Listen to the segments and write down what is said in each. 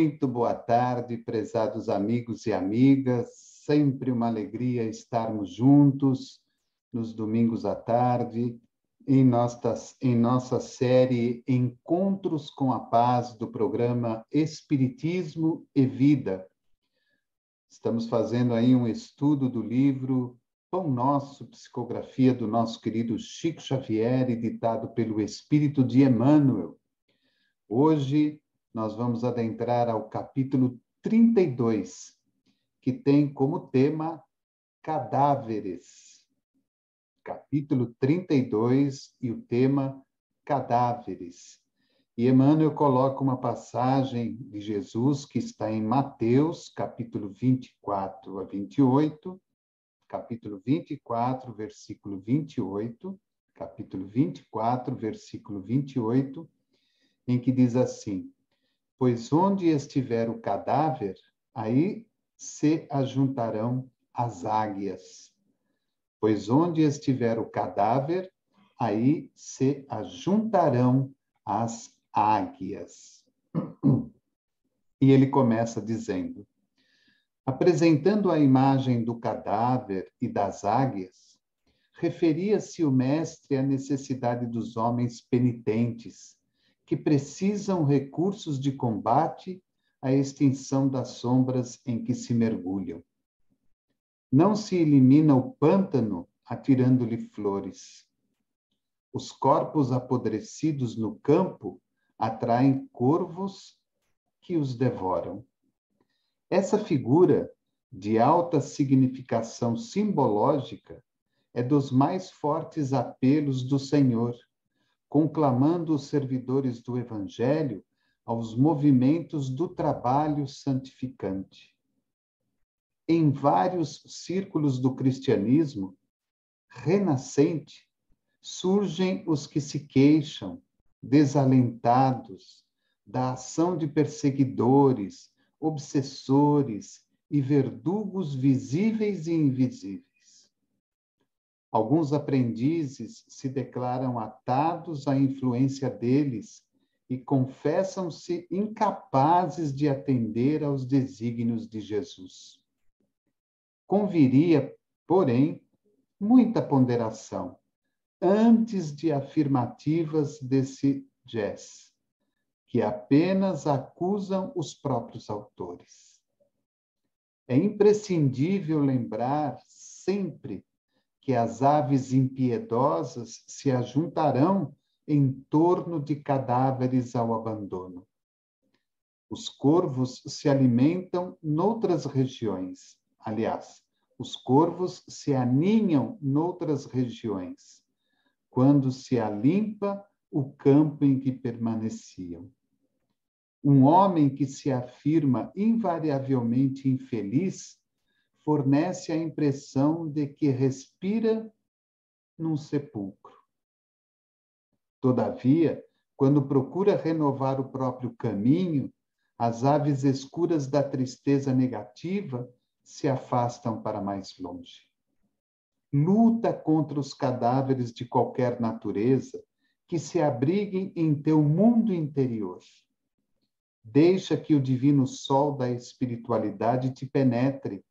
Muito boa tarde, prezados amigos e amigas. Sempre uma alegria estarmos juntos nos domingos à tarde, em nossa série Encontros com a Paz do programa Espiritismo e Vida. Estamos fazendo aí um estudo do livro Pão Nosso, psicografia do nosso querido Chico Xavier, editado pelo Espírito de Emmanuel. Hoje nós vamos adentrar ao capítulo 32, que tem como tema cadáveres. Capítulo 32 e o tema cadáveres. E Emmanuel coloca uma passagem de Jesus que está em Mateus, capítulo 24 a 28, capítulo 24, versículo 28, capítulo 24, versículo 28, em que diz assim: pois onde estiver o cadáver, aí se ajuntarão as águias. Pois onde estiver o cadáver, aí se ajuntarão as águias. E ele começa dizendo: apresentando a imagem do cadáver e das águias, referia-se o mestre à necessidade dos homens penitentes, que precisam recursos de combate à extinção das sombras em que se mergulham. Não se elimina o pântano atirando-lhe flores. Os corpos apodrecidos no campo atraem corvos que os devoram. Essa figura, de alta significação simbológica, é dos mais fortes apelos do Senhor, conclamando os servidores do Evangelho aos movimentos do trabalho santificante. Em vários círculos do cristianismo renascente, surgem os que se queixam, desalentados, da ação de perseguidores, obsessores e verdugos visíveis e invisíveis. Alguns aprendizes se declaram atados à influência deles e confessam-se incapazes de atender aos desígnios de Jesus. Conviria, porém, muita ponderação antes de afirmativas desse jazz, que apenas acusam os próprios autores. É imprescindível lembrar sempre que as aves impiedosas se ajuntarão em torno de cadáveres ao abandono. Os corvos se alimentam noutras regiões. Aliás, os corvos se aninham noutras regiões, quando se alimpa o campo em que permaneciam. Um homem que se afirma invariavelmente infeliz fornece a impressão de que respira num sepulcro. Todavia, quando procura renovar o próprio caminho, as aves escuras da tristeza negativa se afastam para mais longe. Luta contra os cadáveres de qualquer natureza que se abriguem em teu mundo interior. Deixa que o divino sol da espiritualidade te penetre,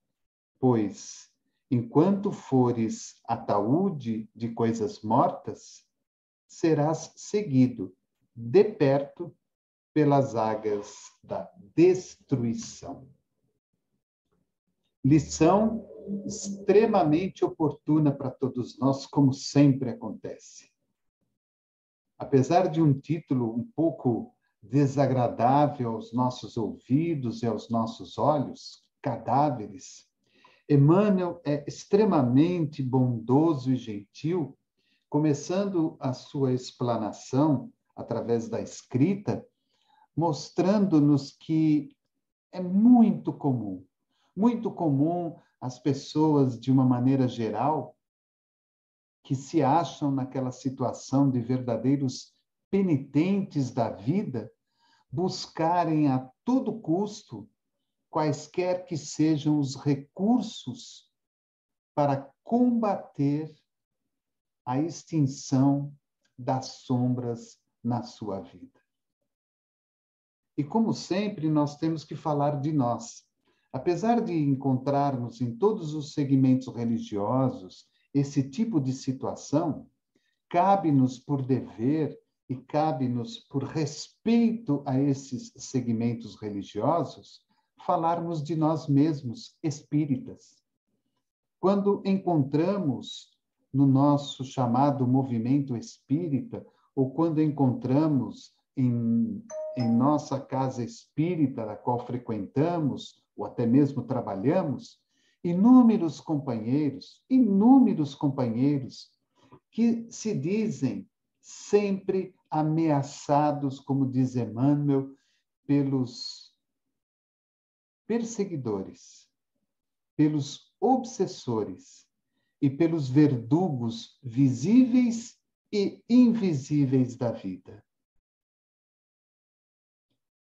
pois, enquanto fores ataúde de coisas mortas, serás seguido de perto pelas águias da destruição. Lição extremamente oportuna para todos nós, como sempre acontece. Apesar de um título um pouco desagradável aos nossos ouvidos e aos nossos olhos, cadáveres, Emmanuel é extremamente bondoso e gentil, começando a sua explanação através da escrita, mostrando-nos que é muito comum as pessoas, de uma maneira geral, que se acham naquela situação de verdadeiros penitentes da vida, buscarem a todo custo quaisquer que sejam os recursos para combater a extinção das sombras na sua vida. E, como sempre, nós temos que falar de nós. Apesar de encontrarmos em todos os segmentos religiosos esse tipo de situação, cabe-nos por dever e cabe-nos por respeito a esses segmentos religiosos falarmos de nós mesmos, espíritas. Quando encontramos no nosso chamado movimento espírita, ou quando encontramos em nossa casa espírita, a qual frequentamos, ou até mesmo trabalhamos, inúmeros companheiros que se dizem sempre ameaçados, como diz Emmanuel, pelos perseguidores, pelos obsessores e pelos verdugos visíveis e invisíveis da vida.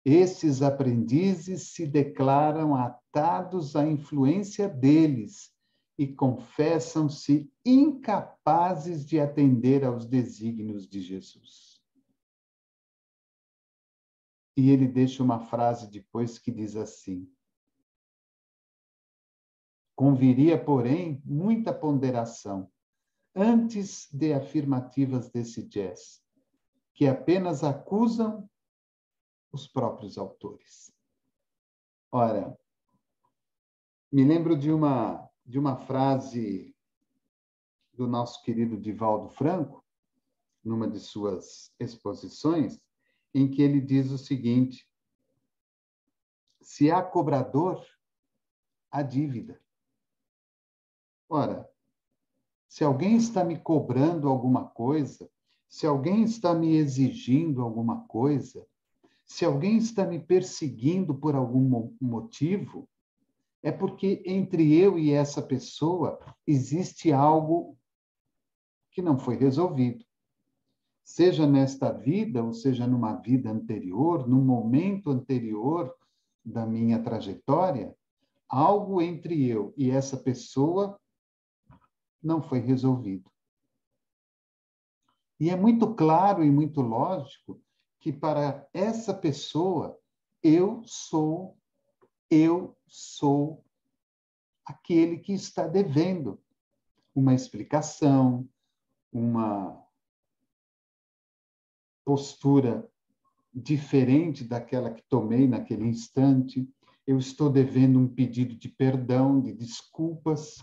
Esses aprendizes se declaram atados à influência deles e confessam-se incapazes de atender aos desígnios de Jesus. E ele deixa uma frase depois que diz assim: conviria, porém, muita ponderação antes de afirmativas desse jazz, que apenas acusam os próprios autores. Ora, me lembro de uma frase do nosso querido Divaldo Franco, numa de suas exposições, em que ele diz o seguinte: se há cobrador, há dívida. Ora, se alguém está me cobrando alguma coisa, se alguém está me exigindo alguma coisa, se alguém está me perseguindo por algum motivo, é porque entre eu e essa pessoa existe algo que não foi resolvido. Seja nesta vida, ou seja numa vida anterior, num momento anterior da minha trajetória, algo entre eu e essa pessoa não foi resolvido. E é muito claro e muito lógico que para essa pessoa eu sou aquele que está devendo uma explicação, uma postura diferente daquela que tomei naquele instante. Eu estou devendo um pedido de perdão, de desculpas.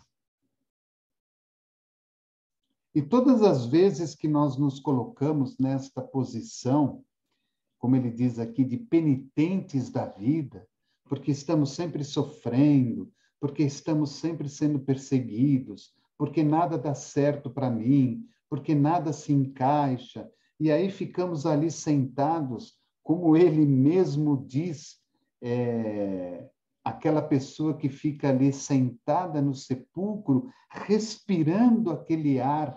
E todas as vezes que nós nos colocamos nesta posição, como ele diz aqui, de penitentes da vida, porque estamos sempre sofrendo, porque estamos sempre sendo perseguidos, porque nada dá certo para mim, porque nada se encaixa, e aí ficamos ali sentados, como ele mesmo diz, aquela pessoa que fica ali sentada no sepulcro, respirando aquele ar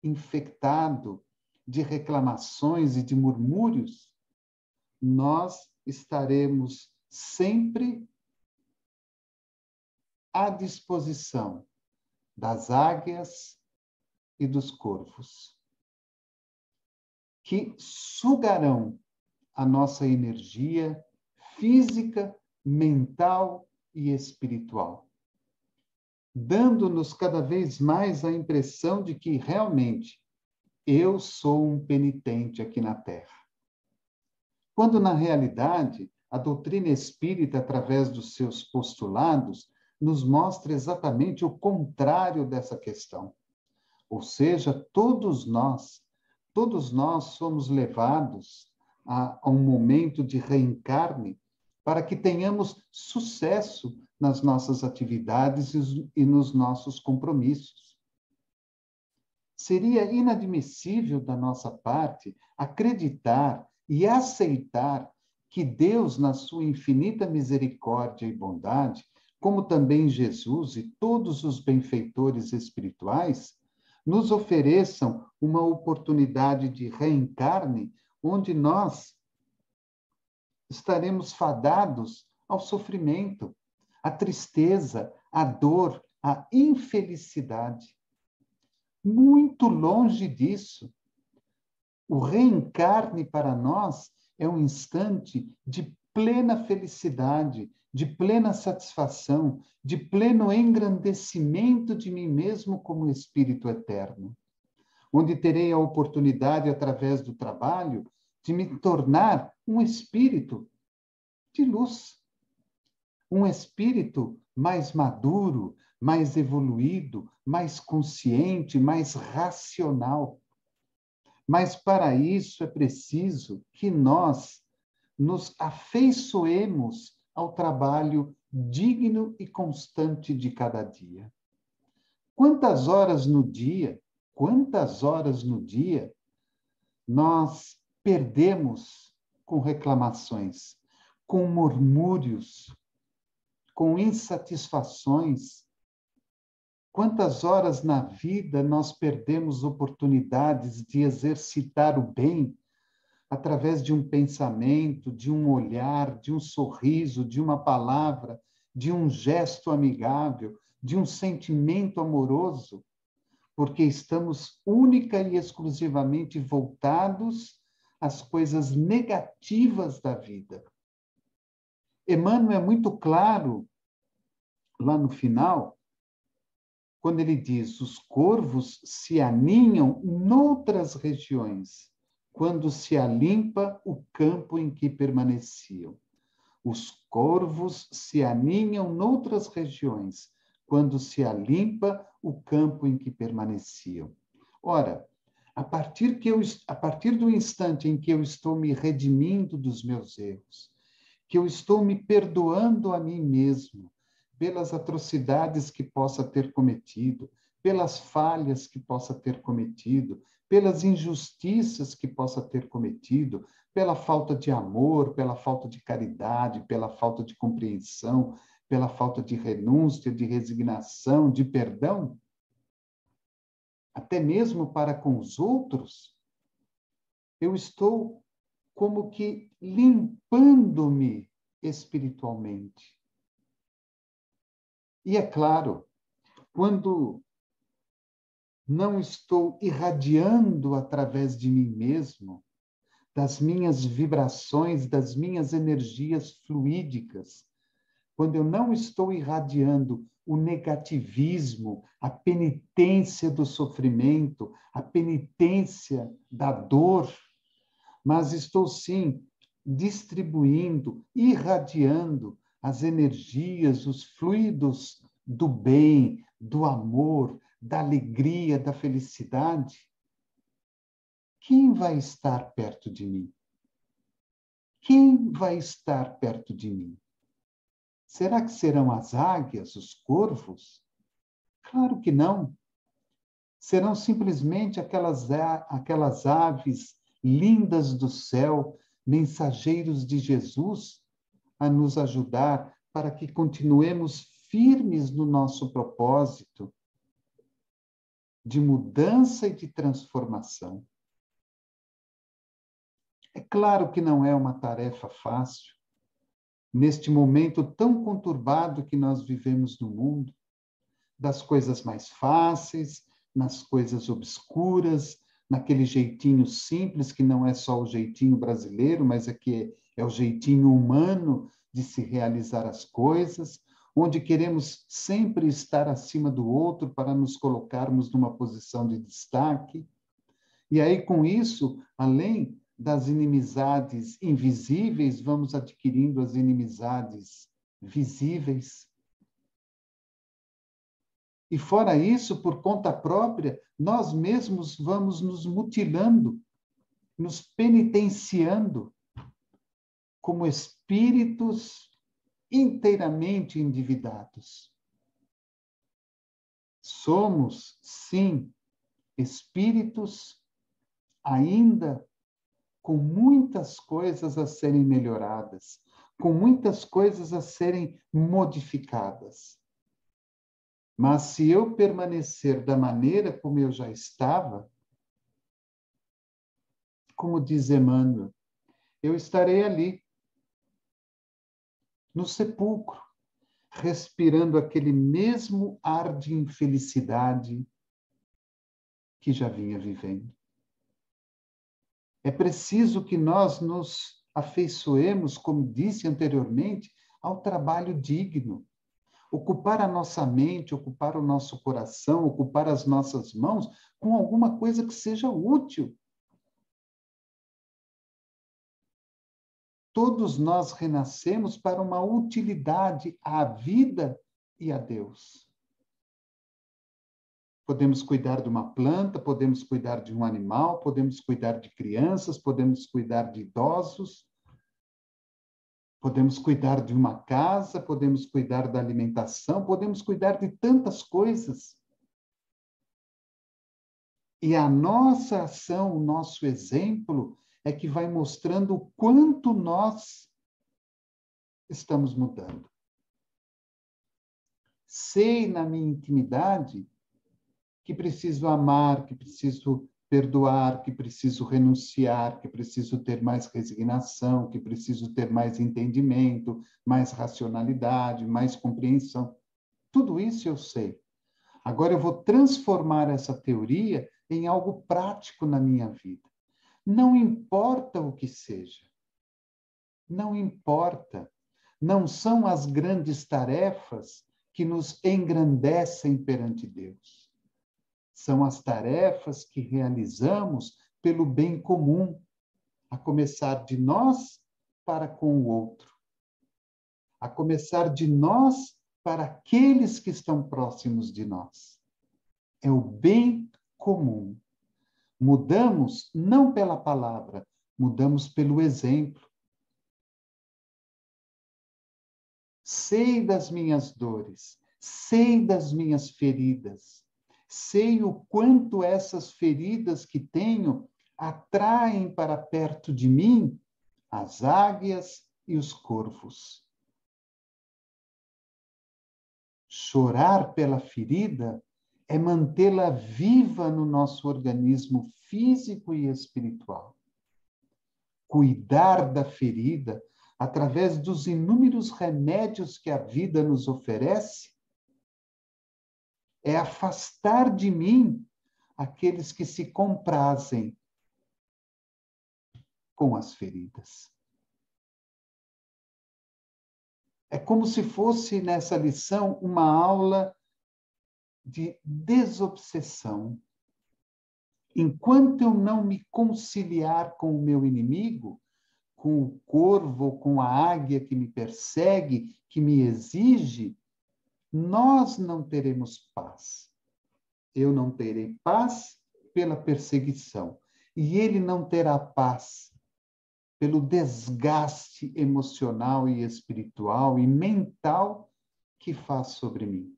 infectado de reclamações e de murmúrios, nós estaremos sempre à disposição das águias e dos corvos, que sugarão a nossa energia física, mental e espiritual, dando-nos cada vez mais a impressão de que realmente eu sou um penitente aqui na Terra. Quando, na realidade, a doutrina espírita, através dos seus postulados, nos mostra exatamente o contrário dessa questão. Ou seja, todos nós somos levados a um momento de reencarne para que tenhamos sucesso nas nossas atividades e nos nossos compromissos. Seria inadmissível da nossa parte acreditar e aceitar que Deus, na sua infinita misericórdia e bondade, como também Jesus e todos os benfeitores espirituais, nos ofereçam uma oportunidade de reencarne onde nós estaremos fadados ao sofrimento, à tristeza, à dor, à infelicidade. Muito longe disso. O reencarne para nós é um instante de plena felicidade, de plena satisfação, de pleno engrandecimento de mim mesmo como espírito eterno, onde terei a oportunidade, através do trabalho, de me tornar um espírito de luz, um espírito mais maduro, mais evoluído, mais consciente, mais racional. Mas para isso é preciso que nós nos afeiçoemos ao trabalho digno e constante de cada dia. Quantas horas no dia nós perdemos com reclamações, com murmúrios, com insatisfações? Quantas horas na vida nós perdemos oportunidades de exercitar o bem através de um pensamento, de um olhar, de um sorriso, de uma palavra, de um gesto amigável, de um sentimento amoroso, porque estamos única e exclusivamente voltados às coisas negativas da vida. Emmanuel é muito claro lá no final, quando ele diz: os corvos se aninham noutras regiões, quando se alimpa o campo em que permaneciam. Os corvos se aninham noutras regiões, quando se alimpa o campo em que permaneciam. Ora, a partir do instante em que eu estou me redimindo dos meus erros, que eu estou me perdoando a mim mesmo, pelas atrocidades que possa ter cometido, pelas falhas que possa ter cometido, pelas injustiças que possa ter cometido, pela falta de amor, pela falta de caridade, pela falta de compreensão, pela falta de renúncia, de resignação, de perdão, até mesmo para com os outros, eu estou como que limpando-me espiritualmente. E é claro, quando não estou irradiando através de mim mesmo, das minhas vibrações, das minhas energias fluídicas, quando eu não estou irradiando o negativismo, a penitência do sofrimento, a penitência da dor, mas estou sim distribuindo, irradiando as energias, os fluidos do bem, do amor, da alegria, da felicidade, quem vai estar perto de mim? Quem vai estar perto de mim? Será que serão as águias, os corvos? Claro que não. Serão simplesmente aquelas aves lindas do céu, mensageiros de Jesus, a nos ajudar para que continuemos firmes no nosso propósito de mudança e de transformação. É claro que não é uma tarefa fácil, neste momento tão conturbado que nós vivemos no mundo, das coisas mais fáceis, nas coisas obscuras, naquele jeitinho simples, que não é só o jeitinho brasileiro, mas é o jeitinho humano de se realizar as coisas, onde queremos sempre estar acima do outro para nos colocarmos numa posição de destaque. E aí, com isso, além das inimizades invisíveis, vamos adquirindo as inimizades visíveis. E fora isso, por conta própria, nós mesmos vamos nos mutilando, nos penitenciando como espíritos inteiramente endividados. Somos, sim, espíritos ainda com muitas coisas a serem melhoradas, com muitas coisas a serem modificadas. Mas se eu permanecer da maneira como eu já estava, como diz Emmanuel, eu estarei ali, no sepulcro, respirando aquele mesmo ar de infelicidade que já vinha vivendo. É preciso que nós nos afeiçoemos, como disse anteriormente, ao trabalho digno. Ocupar a nossa mente, ocupar o nosso coração, ocupar as nossas mãos com alguma coisa que seja útil. Todos nós renascemos para uma utilidade à vida e a Deus. Podemos cuidar de uma planta, podemos cuidar de um animal, podemos cuidar de crianças, podemos cuidar de idosos, podemos cuidar de uma casa, podemos cuidar da alimentação, podemos cuidar de tantas coisas. E a nossa ação, o nosso exemplo, é que vai mostrando o quanto nós estamos mudando. Sei na minha intimidade que preciso amar, que preciso perdoar, que preciso renunciar, que preciso ter mais resignação, que preciso ter mais entendimento, mais racionalidade, mais compreensão. Tudo isso eu sei. Agora eu vou transformar essa teoria em algo prático na minha vida. Não importa o que seja. Não importa. Não são as grandes tarefas que nos engrandecem perante Deus. São as tarefas que realizamos pelo bem comum, a começar de nós para com o outro. A começar de nós para aqueles que estão próximos de nós. É o bem comum. Mudamos não pela palavra, mudamos pelo exemplo. Sei das minhas dores, sei das minhas feridas, sei o quanto essas feridas que tenho atraem para perto de mim as águias e os corvos. Chorar pela ferida é mantê-la viva no nosso organismo físico e espiritual. Cuidar da ferida, através dos inúmeros remédios que a vida nos oferece, é afastar de mim aqueles que se comprazem com as feridas. É como se fosse, nessa lição, uma aula de desobsessão. Enquanto eu não me conciliar com o meu inimigo, com o corvo, com a águia que me persegue, que me exige, nós não teremos paz. Eu não terei paz pela perseguição. E ele não terá paz pelo desgaste emocional e espiritual e mental que faz sobre mim.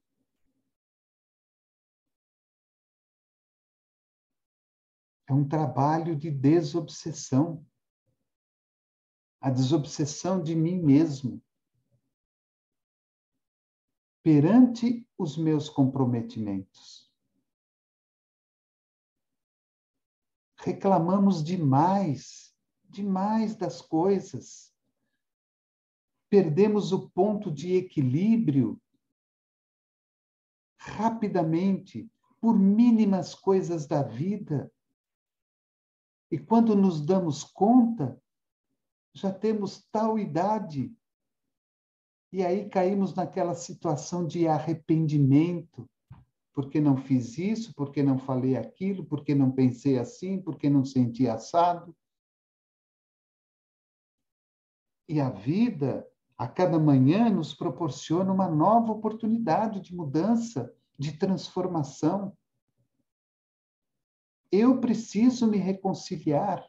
É um trabalho de desobsessão. A desobsessão de mim mesmo. Perante os meus comprometimentos. Reclamamos demais das coisas. Perdemos o ponto de equilíbrio rapidamente por mínimas coisas da vida. E quando nos damos conta, já temos tal idade. E aí caímos naquela situação de arrependimento. Porque não fiz isso, porque não falei aquilo, porque não pensei assim, porque não senti assado. E a vida, a cada manhã, nos proporciona uma nova oportunidade de mudança, de transformação. Eu preciso me reconciliar.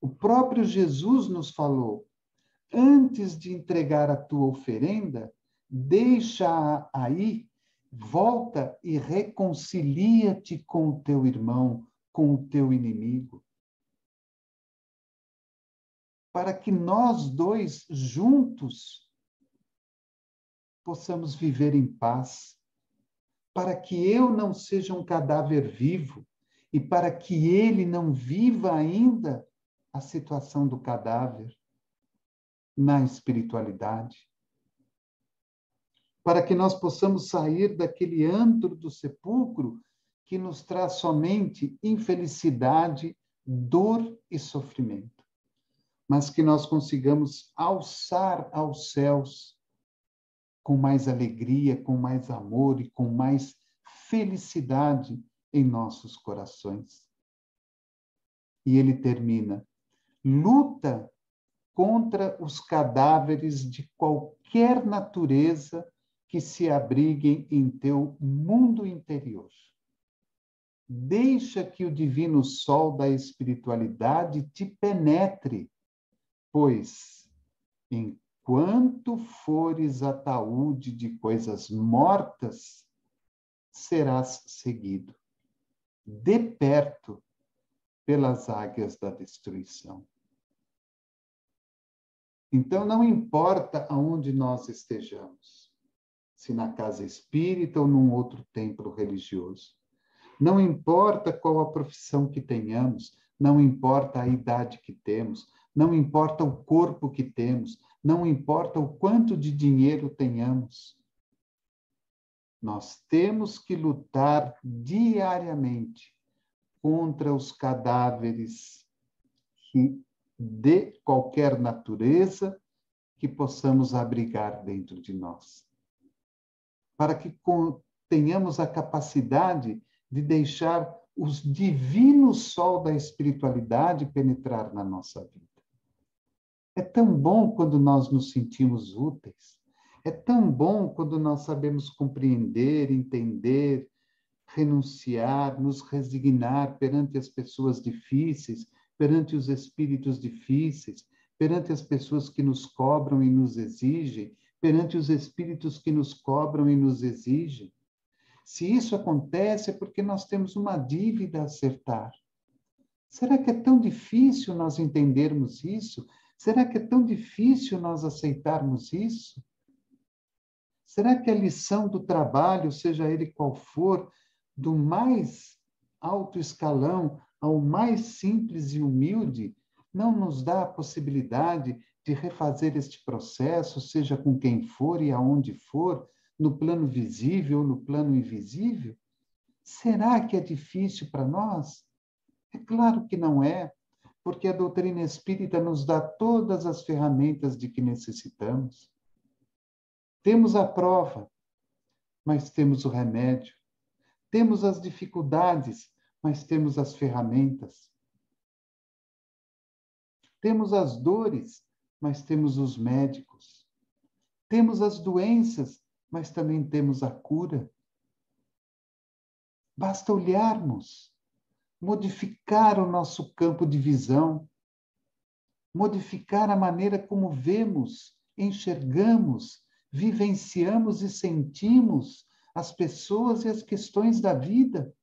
O próprio Jesus nos falou, antes de entregar a tua oferenda, deixa aí, volta e reconcilia-te com o teu irmão, com o teu inimigo. Para que nós dois, juntos, possamos viver em paz. Para que eu não seja um cadáver vivo e para que ele não viva ainda a situação do cadáver na espiritualidade. Para que nós possamos sair daquele antro do sepulcro que nos traz somente infelicidade, dor e sofrimento, mas que nós consigamos alçar aos céus com mais alegria, com mais amor e com mais felicidade em nossos corações. E ele termina: luta contra os cadáveres de qualquer natureza que se abriguem em teu mundo interior. Deixa que o divino sol da espiritualidade te penetre, pois, enquanto fores ataúde de coisas mortas, serás seguido, de perto, pelas águias da destruição. Então, não importa aonde nós estejamos, se na casa espírita ou num outro templo religioso. Não importa qual a profissão que tenhamos, não importa a idade que temos, não importa o corpo que temos, não importa o quanto de dinheiro tenhamos. Nós temos que lutar diariamente contra os cadáveres de qualquer natureza que possamos abrigar dentro de nós, para que tenhamos a capacidade de deixar os divinos sol da espiritualidade penetrar na nossa vida. É tão bom quando nós nos sentimos úteis, é tão bom quando nós sabemos compreender, entender, renunciar, nos resignar perante as pessoas difíceis, perante os espíritos difíceis, perante as pessoas que nos cobram e nos exigem, perante os espíritos que nos cobram e nos exigem. Se isso acontece, é porque nós temos uma dívida a acertar. Será que é tão difícil nós entendermos isso? Será que é tão difícil nós aceitarmos isso? Será que a lição do trabalho, seja ele qual for, do mais alto escalão ao mais simples e humilde, não nos dá a possibilidade de refazer este processo, seja com quem for e aonde for, no plano visível ou no plano invisível? Será que é difícil para nós? É claro que não é, porque a doutrina espírita nos dá todas as ferramentas de que necessitamos. Temos a prova, mas temos o remédio. Temos as dificuldades, mas temos as ferramentas. Temos as dores, mas temos os médicos. Temos as doenças, mas também temos a cura. Basta olharmos, modificar o nosso campo de visão, modificar a maneira como vemos, enxergamos, vivenciamos e sentimos as pessoas e as questões da vida,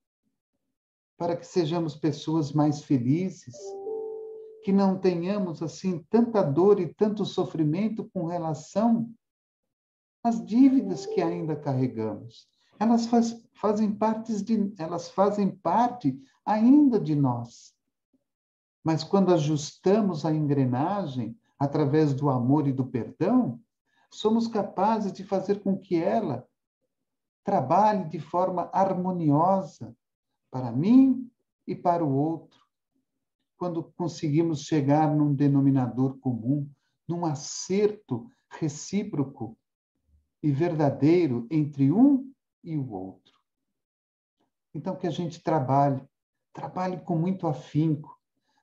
para que sejamos pessoas mais felizes, que não tenhamos assim tanta dor e tanto sofrimento com relação às dívidas que ainda carregamos. Elas fazem parte ainda de nós. Mas quando ajustamos a engrenagem através do amor e do perdão, somos capazes de fazer com que ela trabalhe de forma harmoniosa para mim e para o outro. Quando conseguimos chegar num denominador comum, num acerto recíproco e verdadeiro entre um e o outro. Então, que a gente trabalhe com muito afinco,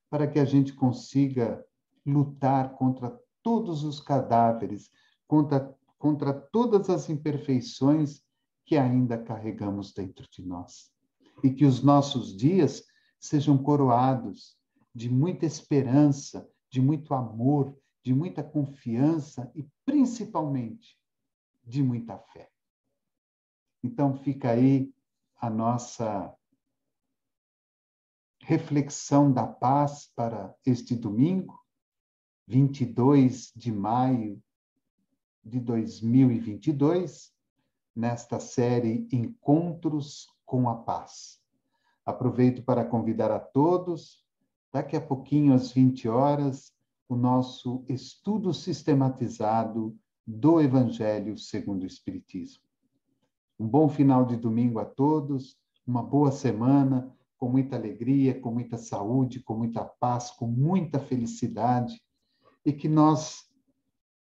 para que a gente consiga lutar contra todos os cadáveres, contra todas as imperfeições que ainda carregamos dentro de nós. E que os nossos dias sejam coroados de muita esperança, de muito amor, de muita confiança e, principalmente, de muita fé. Então, fica aí a nossa reflexão da paz para este domingo, 22 de maio de 2022, nesta série Encontros com a Paz. Aproveito para convidar a todos, daqui a pouquinho, às 20 horas, o nosso estudo sistematizado do Evangelho segundo o Espiritismo. Um bom final de domingo a todos, uma boa semana, com muita alegria, com muita saúde, com muita paz, com muita felicidade, e que nós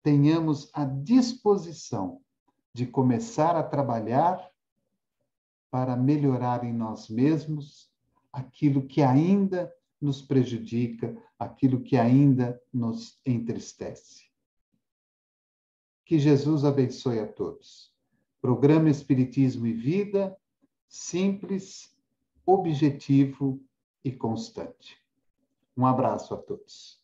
tenhamos a disposição de começar a trabalhar para melhorar em nós mesmos aquilo que ainda nos prejudica, aquilo que ainda nos entristece. Que Jesus abençoe a todos. Programa Espiritismo e Vida, simples, objetivo e constante. Um abraço a todos.